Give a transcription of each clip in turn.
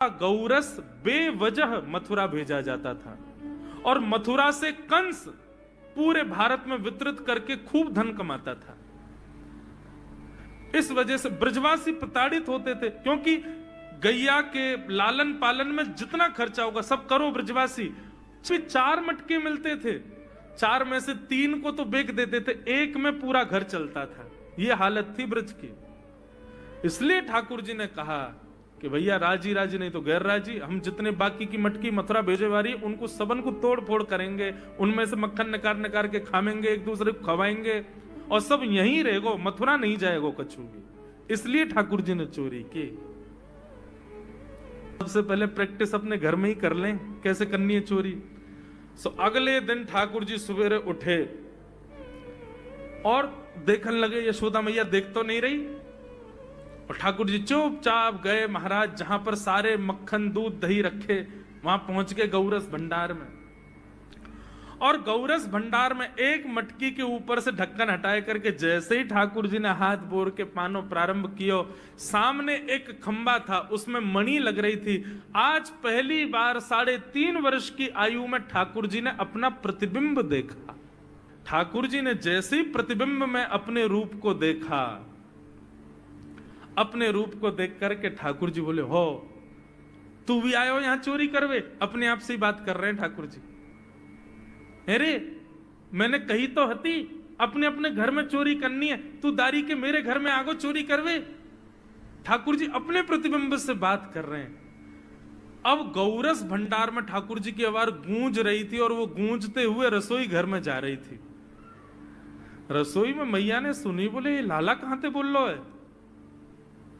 गौरस बेवजह मथुरा भेजा जाता था और मथुरा से कंस पूरे भारत में वितरित करके खूब धन कमाता था। इस वजह से ब्रजवासी प्रताड़ित होते थे, क्योंकि गैया के लालन पालन में जितना खर्चा होगा सब करो ब्रजवासी। 4 मटके मिलते थे, 4 में से 3 को तो बेच देते थे, 1 में पूरा घर चलता था। यह हालत थी ब्रज की। इसलिए ठाकुर जी ने कहा कि भैया राजी राजी नहीं तो गैर राजी, हम जितने बाकी की मटकी मथुरा भेजे वाली उनको सबन को तोड़ फोड़ करेंगे, उनमें से मक्खन निकाल निकाल के खाएंगे, एक दूसरे को खवाएंगे और सब यहीं रहेगो, मथुरा नहीं जाएगो कछु भी। इसलिए ठाकुर जी ने चोरी की। सबसे पहले प्रैक्टिस अपने घर में ही कर लें कैसे करनी है चोरी। सो अगले दिन ठाकुर जी सवेरे उठे और देखने लगे यशोदा मैया देख तो नहीं रही, और ठाकुर जी चुपचाप गए महाराज जहां पर सारे मक्खन दूध दही रखे, वहां पहुंच गए गौरस भंडार में। और गौरस भंडार में एक मटकी के ऊपर से ढक्कन हटाए करके जैसे ही ठाकुर जी ने हाथ बोर के पानो प्रारंभ किया, सामने एक खंबा था, उसमें मणि लग रही थी। आज पहली बार 3.5 वर्ष की आयु में ठाकुर जी ने अपना प्रतिबिंब देखा। ठाकुर जी ने जैसे ही प्रतिबिंब में अपने रूप को देखा, अपने रूप को देख करके ठाकुर जी बोले, हो तू भी आयो यहां चोरी करवे? अपने आप से ही बात कर रहे हैं ठाकुर जी। अरे मैंने कही तो हती अपने अपने घर में चोरी करनी है, तू दारी के मेरे घर में आगो चोरी करवे? ठाकुर जी अपने प्रतिबिंब से बात कर रहे हैं। अब गौरस भंडार में ठाकुर जी की आवाज गूंज रही थी और वो गूंजते हुए रसोई घर में जा रही थी। रसोई में मैया ने सुनी, बोले ये लाला कहां थे बोल लो है,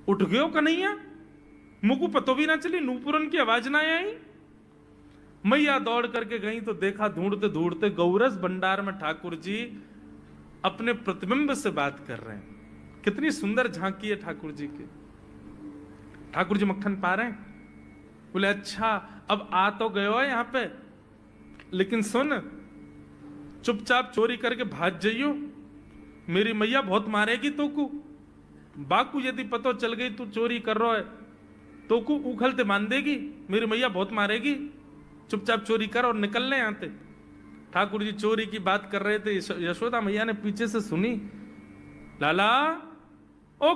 उठ गयो कन्हैया? मुझको पतो भी ना चली, नूपुरन की आवाज ना आई। मैया दौड़ करके गई तो देखा ढूंढते ढूंढते गौरस भंडार में ठाकुर जी अपने प्रतिबिंब से बात कर रहे हैं। कितनी सुंदर झांकी है ठाकुर जी की। ठाकुर जी मक्खन पा रहे हैं। बोले अच्छा अब आ तो गयो है यहां पे, लेकिन सुन चुपचाप चोरी करके भाग जाइयो, मेरी मैया बहुत मारेगी तो को। बाकू यदि पतो चल गई तू चोरी कर रहा है तो को उखलते मान देगी, मेरी मैया बहुत मारेगी। चुपचाप चोरी कर और निकल ले यहां से। ठाकुर जी चोरी की बात कर रहे थे, यशोदा मैया ने पीछे से सुनी, लाला ओ